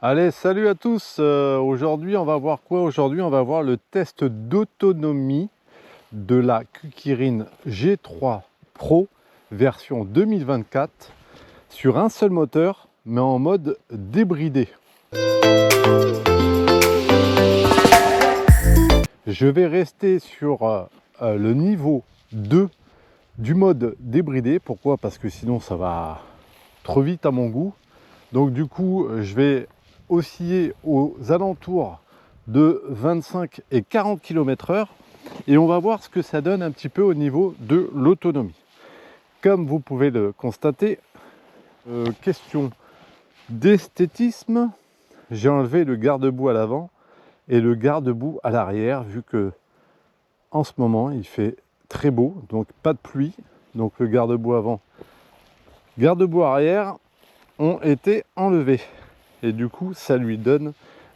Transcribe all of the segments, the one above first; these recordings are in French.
Allez, salut à tous. Aujourd'hui, on va voir quoi? Aujourd'hui, on va voir le test d'autonomie de la Kukirin G3 Pro version 2024 sur un seul moteur, mais en mode débridé. Je vais rester sur le niveau 2 du mode débridé. Pourquoi? Parce que sinon, ça va trop vite à mon goût. Donc du coup, je vais osciller aux alentours de 25 et 40 km/h et on va voir ce que ça donne un petit peu au niveau de l'autonomie. Comme vous pouvez le constater, question d'esthétisme, j'ai enlevé le garde-boue à l'avant et le garde-boue à l'arrière, vu que en ce moment il fait très beau, donc pas de pluie, donc le garde-boue avant, garde-boue arrière ont été enlevés. Et du coup, ça lui donne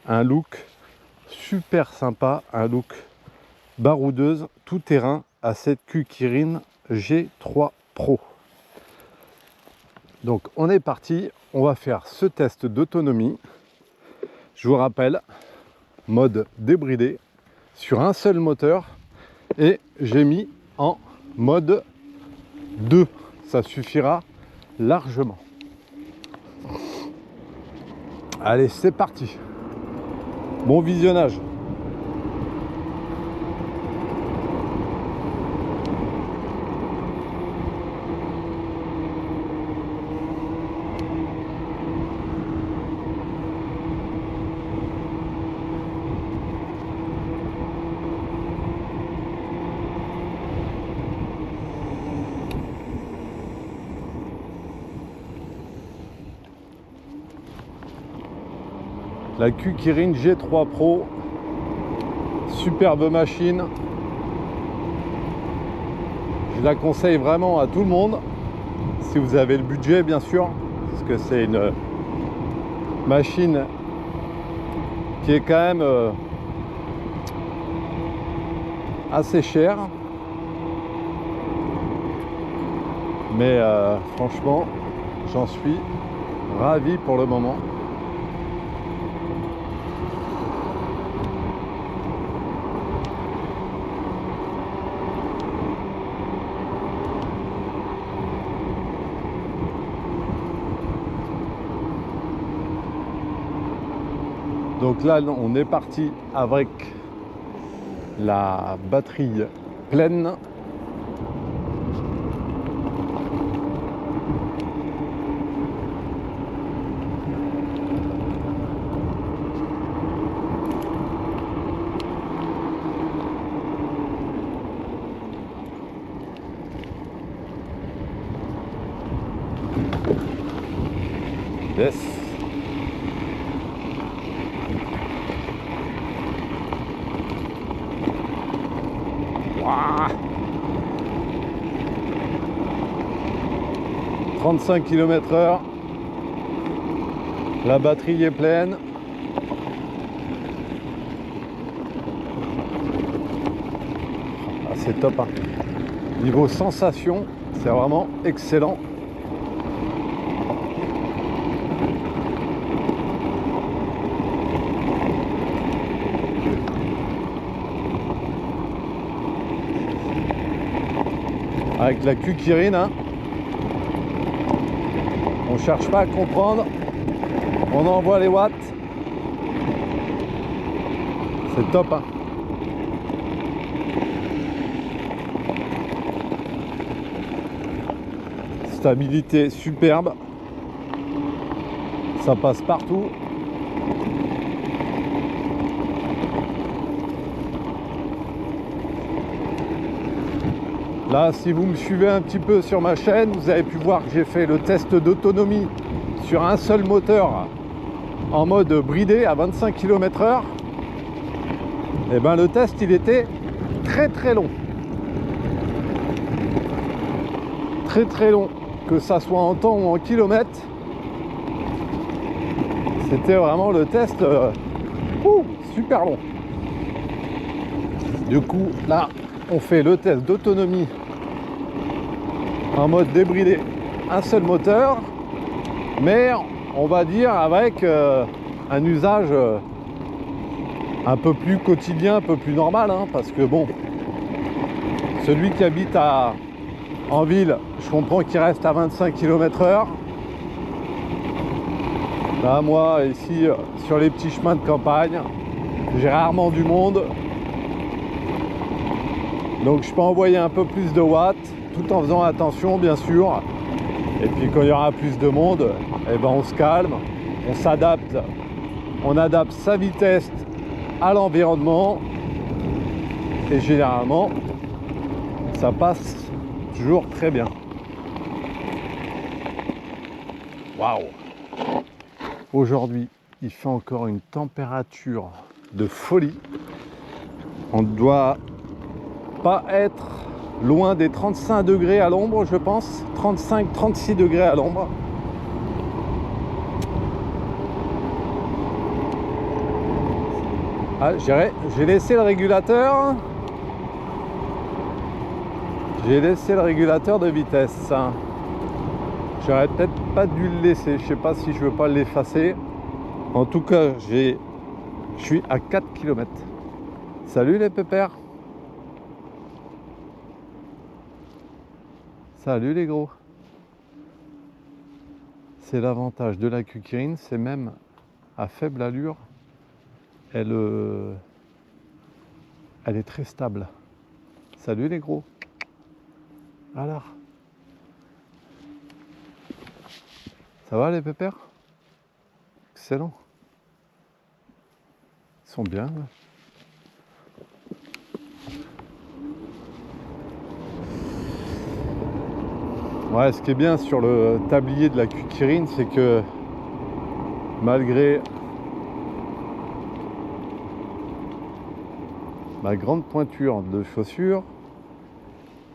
un look super sympa, un look baroudeuse, tout terrain à cette Kukirin G3 Pro. Donc on est parti, on va faire ce test d'autonomie. Je vous rappelle, mode débridé sur un seul moteur et j'ai mis en mode 2. Ça suffira largement. Allez, c'est parti. Bon visionnage. La Kukirin G3 Pro, superbe machine. Je la conseille vraiment à tout le monde, si vous avez le budget bien sûr, parce que c'est une machine qui est quand même assez chère. Mais franchement, j'en suis ravi pour le moment. Donc là, on est parti avec la batterie pleine. Yes. Wow. 35 km/h. La batterie est pleine. Ah, c'est top, hein. Niveau sensation, c'est vraiment excellent. Avec la Kukirin, hein. On cherche pas à comprendre, on envoie les watts. C'est top, hein. Stabilité superbe, ça passe partout. Là, si vous me suivez un petit peu sur ma chaîne, vous avez pu voir que j'ai fait le test d'autonomie sur un seul moteur en mode bridé à 25 km/h. Et ben le test, il était très long. Très long, que ça soit en temps ou en kilomètres. C'était vraiment le test super long. Du coup, là, on fait le test d'autonomie en mode débridé, un seul moteur, mais on va dire avec un usage un peu plus quotidien, un peu plus normal, hein, parce que bon, celui qui habite en ville, je comprends qu'il reste à 25 km/h. Là, moi, ici, sur les petits chemins de campagne, j'ai rarement du monde. Donc je peux envoyer un peu plus de watts, tout en faisant attention, bien sûr. Et puis quand il y aura plus de monde, eh ben, on se calme, on s'adapte, on adapte sa vitesse à l'environnement. Et généralement, ça passe toujours très bien. Waouh! Aujourd'hui, il fait encore une température de folie. On ne doit pas être loin des 35 degrés à l'ombre, je pense. 35-36 degrés à l'ombre. Ah, j'ai laissé le régulateur. J'ai laissé le régulateur de vitesse. J'aurais peut-être pas dû le laisser. Je sais pas si je veux pas l'effacer. En tout cas, je suis à 4 km. Salut les pépères. Salut les gros. C'est l'avantage de la Kukirin, c'est même à faible allure, elle est très stable. Salut les gros. Alors, ça va les pépères? Excellent. Ils sont bien. Là. Ouais, ce qui est bien sur le tablier de la Kukirin, c'est que malgré ma grande pointure de chaussures,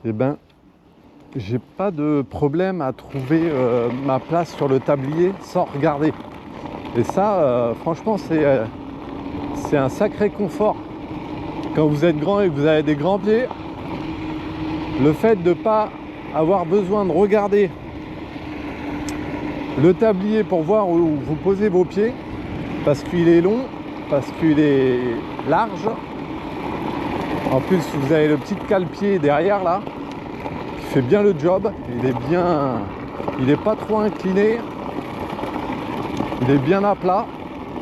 eh ben, j'ai pas de problème à trouver ma place sur le tablier sans regarder. Et ça, franchement, c'est un sacré confort. Quand vous êtes grand et que vous avez des grands pieds, le fait de ne pas avoir besoin de regarder le tablier pour voir où vous posez vos pieds, parce qu'il est long, parce qu'il est large. En plus, vous avez le petit cale-pied derrière là, qui fait bien le job. Il est pas trop incliné, il est bien à plat.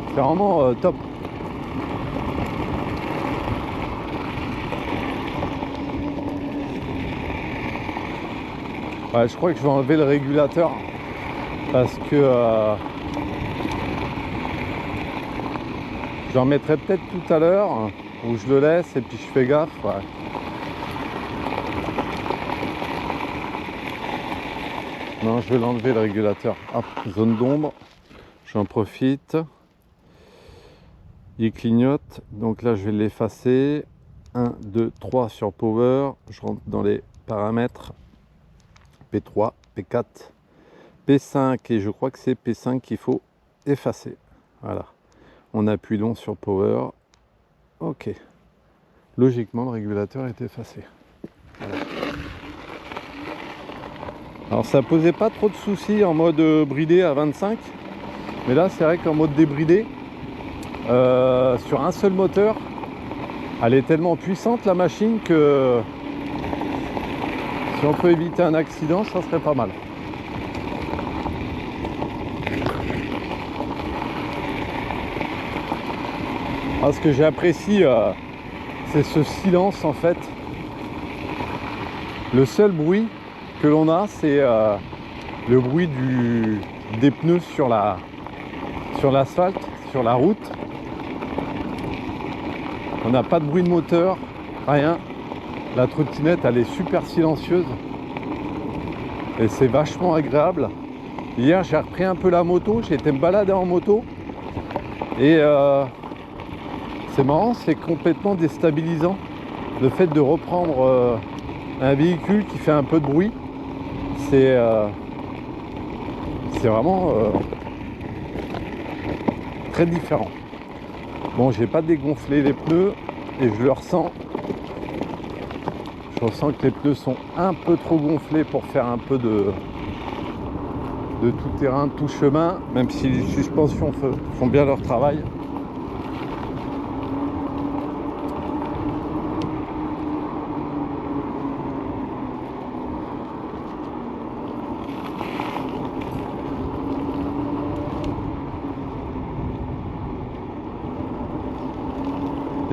C'est vraiment top. Ouais, je crois que je vais enlever le régulateur parce que j'en mettrai peut-être tout à l'heure où je le laisse et puis je fais gaffe. Ouais. Non, je vais l'enlever le régulateur. Hop, zone d'ombre, j'en profite. Il clignote, donc là je vais l'effacer. 1, 2, 3 sur Power. Je rentre dans les paramètres. P3, P4, P5 et je crois que c'est P5 qu'il faut effacer. Voilà. On appuie long sur Power. Ok. Logiquement, le régulateur est effacé. Voilà. Alors ça posait pas trop de soucis en mode bridé à 25. Mais là, c'est vrai qu'en mode débridé, sur un seul moteur, elle est tellement puissante la machine que si on peut éviter un accident, ça serait pas mal. Alors, ce que j'apprécie, c'est ce silence en fait. Le seul bruit que l'on a, c'est le bruit des pneus sur l'asphalte, sur la route. On n'a pas de bruit de moteur, rien. La trottinette, elle est super silencieuse et c'est vachement agréable. Hier, j'ai repris un peu la moto, j'ai été me balader en moto et c'est marrant, c'est complètement déstabilisant. Le fait de reprendre un véhicule qui fait un peu de bruit, c'est vraiment très différent. Bon, j'ai pas dégonflé les pneus et je le ressens. Je ressens que les pneus sont un peu trop gonflés pour faire un peu de de tout terrain, tout chemin, même si les suspensions font bien leur travail.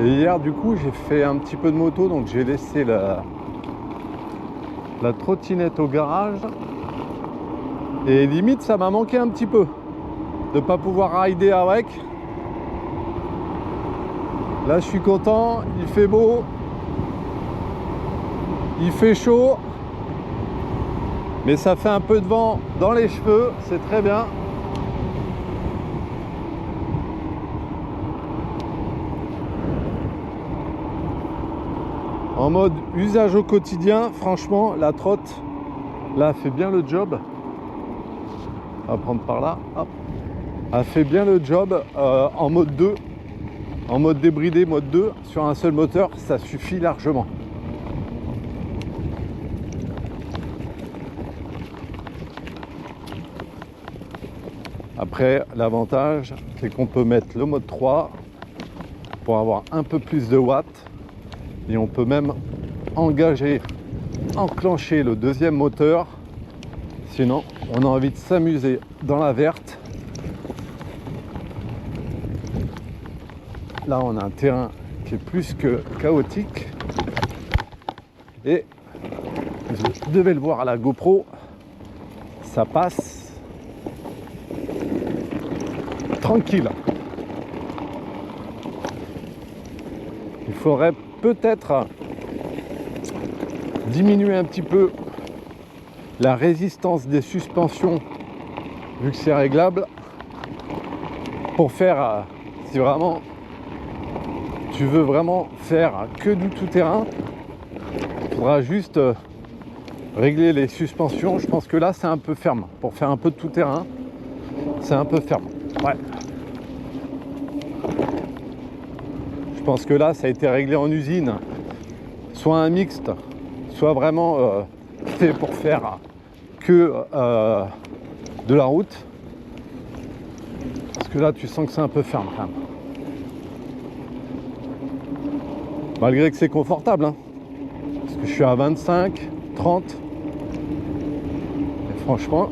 Et hier du coup j'ai fait un petit peu de moto, donc j'ai laissé la trottinette au garage. Et limite ça m'a manqué un petit peu de pas pouvoir rider avec. Là je suis content, il fait beau, il fait chaud, mais ça fait un peu de vent dans les cheveux, c'est très bien. En mode usage au quotidien, franchement, la trotte, là, fait bien le job. On va prendre par là. Hop. Elle fait bien le job en mode 2. En mode débridé, mode 2, sur un seul moteur, ça suffit largement. Après, l'avantage, c'est qu'on peut mettre le mode 3 pour avoir un peu plus de watts. Et on peut même enclencher le deuxième moteur. Sinon, on a envie de s'amuser dans la verte. Là, on a un terrain qui est plus que chaotique. Et vous devez le voir à la GoPro, ça passe tranquille. Il faudrait peut-être diminuer un petit peu la résistance des suspensions vu que c'est réglable pour faire, si vraiment tu veux vraiment faire que du tout-terrain, il faudra juste régler les suspensions. Je pense que là c'est un peu ferme pour faire un peu de tout-terrain, c'est un peu ferme. Ouais. Je pense que là ça a été réglé en usine, soit un mixte, soit vraiment fait pour faire que de la route. Parce que là tu sens que c'est un peu ferme quand même. Malgré que c'est confortable, hein. Parce que je suis à 25, 30. Et franchement,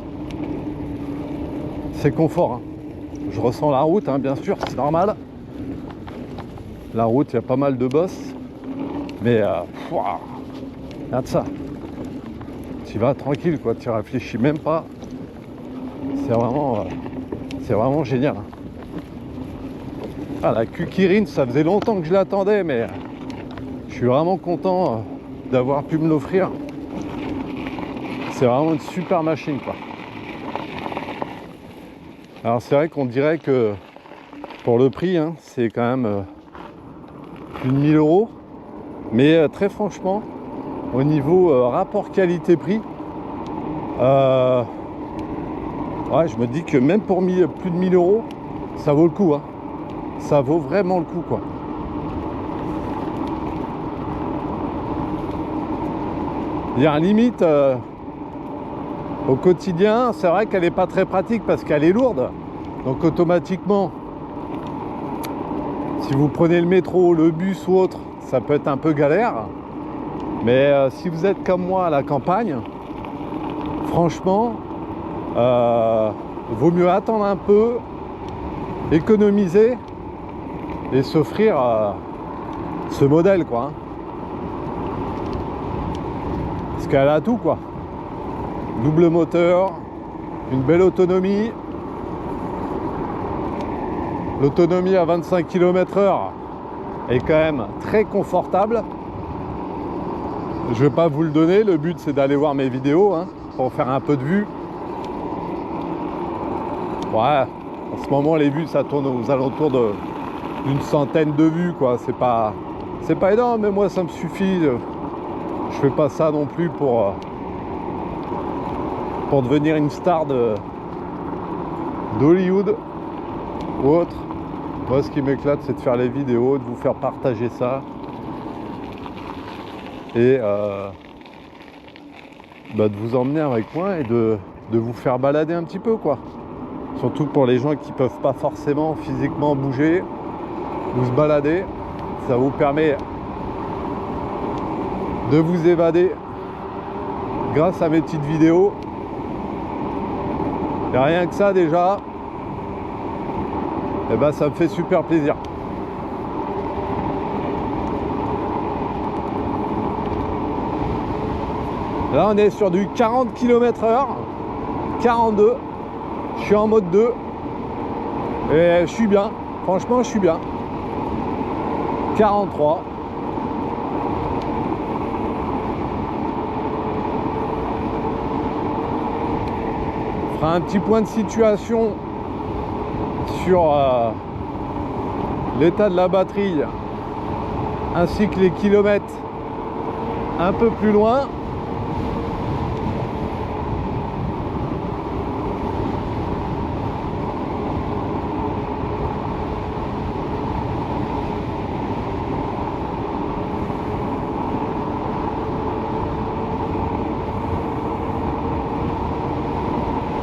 c'est confort, hein. Je ressens la route, hein, bien sûr, c'est normal. La route, il y a pas mal de bosses. Mais, regarde ça. Tu vas tranquille, quoi. Tu réfléchis même pas. C'est vraiment génial, hein. Ah, la Kukirine, ça faisait longtemps que je l'attendais, mais je suis vraiment content d'avoir pu me l'offrir. C'est vraiment une super machine, quoi. Alors c'est vrai qu'on dirait que pour le prix, hein, c'est quand même plus de 1000 €. Mais très franchement, au niveau rapport qualité-prix, ouais, je me dis que même pour plus de 1000 €, ça vaut le coup, hein. Ça vaut vraiment le coup, quoi. Il y a un limite au quotidien, c'est vrai qu'elle n'est pas très pratique parce qu'elle est lourde. Donc automatiquement, si vous prenez le métro, le bus ou autre, ça peut être un peu galère. Mais si vous êtes comme moi à la campagne, franchement, vaut mieux attendre un peu, économiser et s'offrir ce modèle, quoi, hein. Parce qu'elle a tout, quoi. Double moteur, une belle autonomie. L'autonomie à 25 km/h est quand même très confortable. Je vais pas vous le donner, le but c'est d'aller voir mes vidéos, hein, pour faire un peu de vues. Ouais, en ce moment les vues ça tourne aux alentours d'une centaine de vues, quoi. C'est pas énorme, mais moi ça me suffit. Je fais pas ça non plus pour devenir une star d'Hollywood ou autre. Moi ce qui m'éclate c'est de faire les vidéos, de vous faire partager ça et de vous emmener avec moi et de de vous faire balader un petit peu, quoi. Surtout pour les gens qui peuvent pas forcément physiquement bouger ou se balader. Ça vous permet de vous évader grâce à mes petites vidéos. Et rien que ça déjà, et ben ça me fait super plaisir. Là on est sur du 40 km/h, 42, je suis en mode 2 et je suis bien, franchement je suis bien. 43. On fera un petit point de situation sur l'état de la batterie ainsi que les kilomètres un peu plus loin.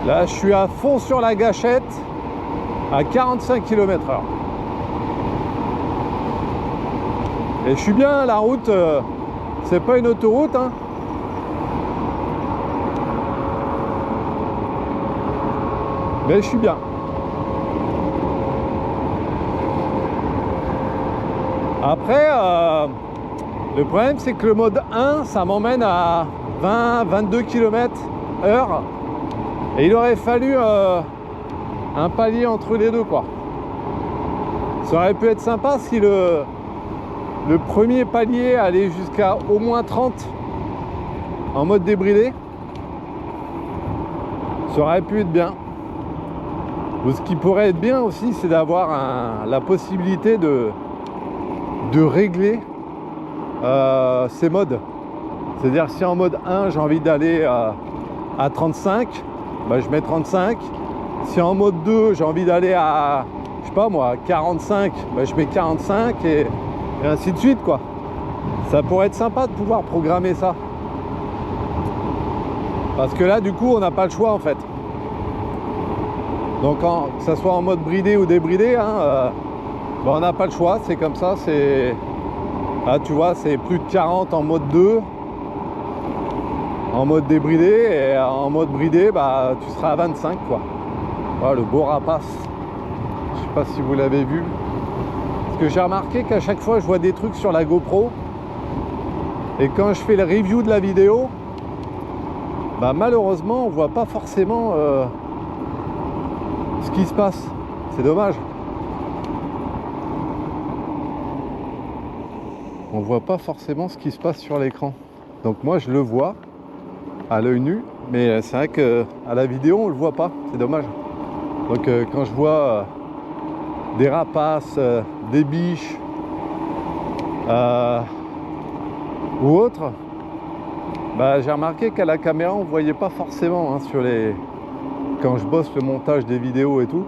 Là, je suis à fond sur la gâchette à 45 km/h. Et je suis bien, la route, c'est pas une autoroute, hein. Mais je suis bien. Après, le problème, c'est que le mode 1, ça m'emmène à 20-22 km/h. Et il aurait fallu un palier entre les deux, quoi. Ça aurait pu être sympa si le premier palier allait jusqu'à au moins 30 en mode débridé. Ça aurait pu être bien. Ou ce qui pourrait être bien aussi, c'est d'avoir la possibilité de régler ces modes. C'est-à-dire si en mode 1 j'ai envie d'aller à 35, bah, je mets 35. Si en mode 2 j'ai envie d'aller à, je sais pas moi, 45, bah, je mets 45 et ainsi de suite, quoi. Ça pourrait être sympa de pouvoir programmer ça. Parce que là du coup on n'a pas le choix en fait. Donc que ça soit en mode bridé ou débridé, hein, bah, on n'a pas le choix, c'est comme ça, c'est. Là tu vois, c'est plus de 40 en mode 2. En mode débridé, et en mode bridé, bah, tu seras à 25, quoi. Voilà, le beau rapace. Je sais pas si vous l'avez vu. Parce que j'ai remarqué qu'à chaque fois, je vois des trucs sur la GoPro. Et quand je fais le review de la vidéo, bah, malheureusement, on voit pas forcément ce qui se passe. C'est dommage. On voit pas forcément ce qui se passe sur l'écran. Donc moi, je le vois à l'œil nu, mais c'est vrai que à la vidéo on le voit pas, c'est dommage. Donc quand je vois des rapaces, des biches ou autres, bah, j'ai remarqué qu'à la caméra on voyait pas forcément, hein, sur les, quand je bosse le montage des vidéos et tout,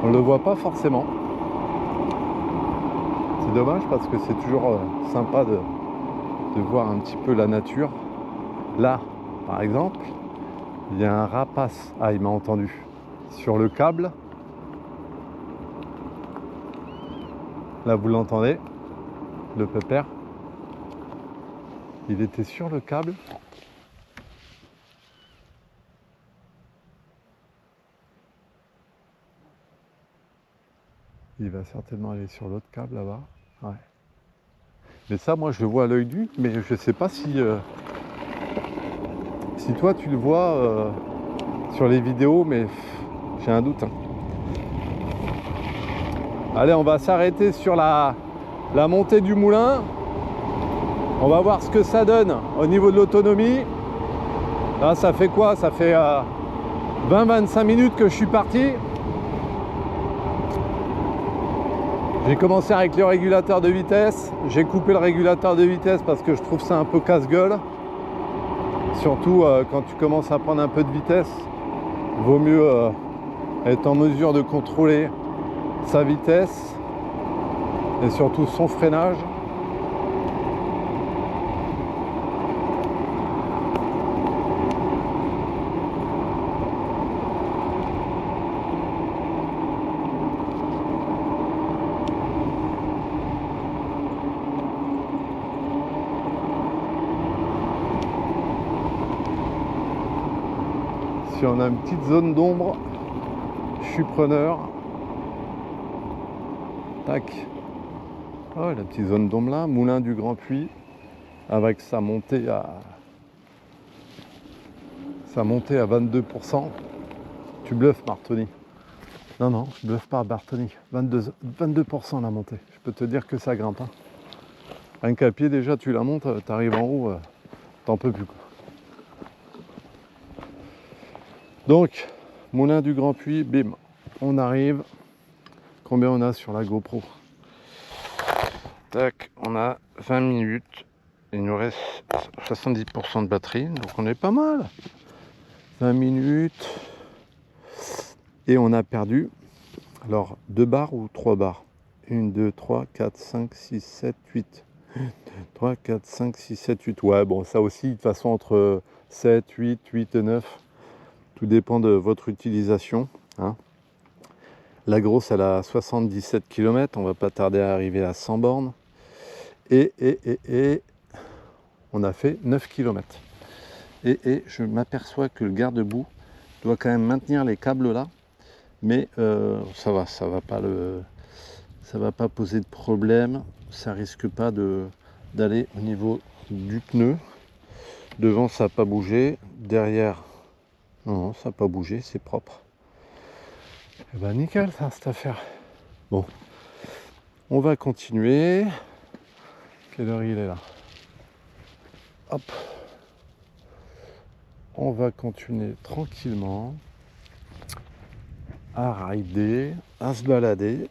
on le voit pas forcément. C'est dommage parce que c'est toujours sympa de voir un petit peu la nature. Là, par exemple, il y a un rapace. Ah, il m'a entendu. Sur le câble. Là, vous l'entendez, le pépère. Il était sur le câble. Il va certainement aller sur l'autre câble là-bas. Ouais. Mais ça, moi, je le vois à l'œil nu, mais je ne sais pas si toi tu le vois sur les vidéos, mais j'ai un doute, hein. Allez, on va s'arrêter sur la montée du moulin. On va voir ce que ça donne au niveau de l'autonomie. Là, ça fait quoi? Ça fait 20-25 minutes que je suis parti. J'ai commencé avec le régulateur de vitesse. J'ai coupé le régulateur de vitesse parce que je trouve ça un peu casse-gueule. Surtout quand tu commences à prendre un peu de vitesse, il vaut mieux être en mesure de contrôler sa vitesse et surtout son freinage. Si on a une petite zone d'ombre, je suis preneur. Tac. Oh, la petite zone d'ombre là, Moulin du Grand Puy, avec sa montée à 22%. Tu bluffes, Martoni. Non, je bluffe pas, Martoni. 22% la montée. Je peux te dire que ça grimpe. Hein. Rien qu'à pied, déjà, tu la montes, t'arrives en haut, t'en peux plus. Quoi. Donc, Moulin du Grand Puy, bim, on arrive. Combien on a sur la GoPro? Tac, on a 20 minutes. Il nous reste 70% de batterie, donc on est pas mal. 20 minutes. Et on a perdu, alors 2 barres ou 3 barres? 1, 2, 3, 4, 5, 6, 7, 8. 3, 4, 5, 6, 7, 8. Ouais, bon, ça aussi, de toute façon, entre 7, 8 et 9. Tout dépend de votre utilisation. Hein. La grosse, elle a 77 km. On va pas tarder à arriver à 100 bornes. Et on a fait 9 km. Et je m'aperçois que le garde-boue doit quand même maintenir les câbles là. Mais ça va pas poser de problème. Ça risque pas d'aller au niveau du pneu. Devant, ça n'a pas bougé. Derrière, non, ça n'a pas bougé, c'est propre. Et ben nickel ça, cette affaire. Bon, on va continuer. Quelle heure il est là? Hop. On va continuer tranquillement à rider, à se balader.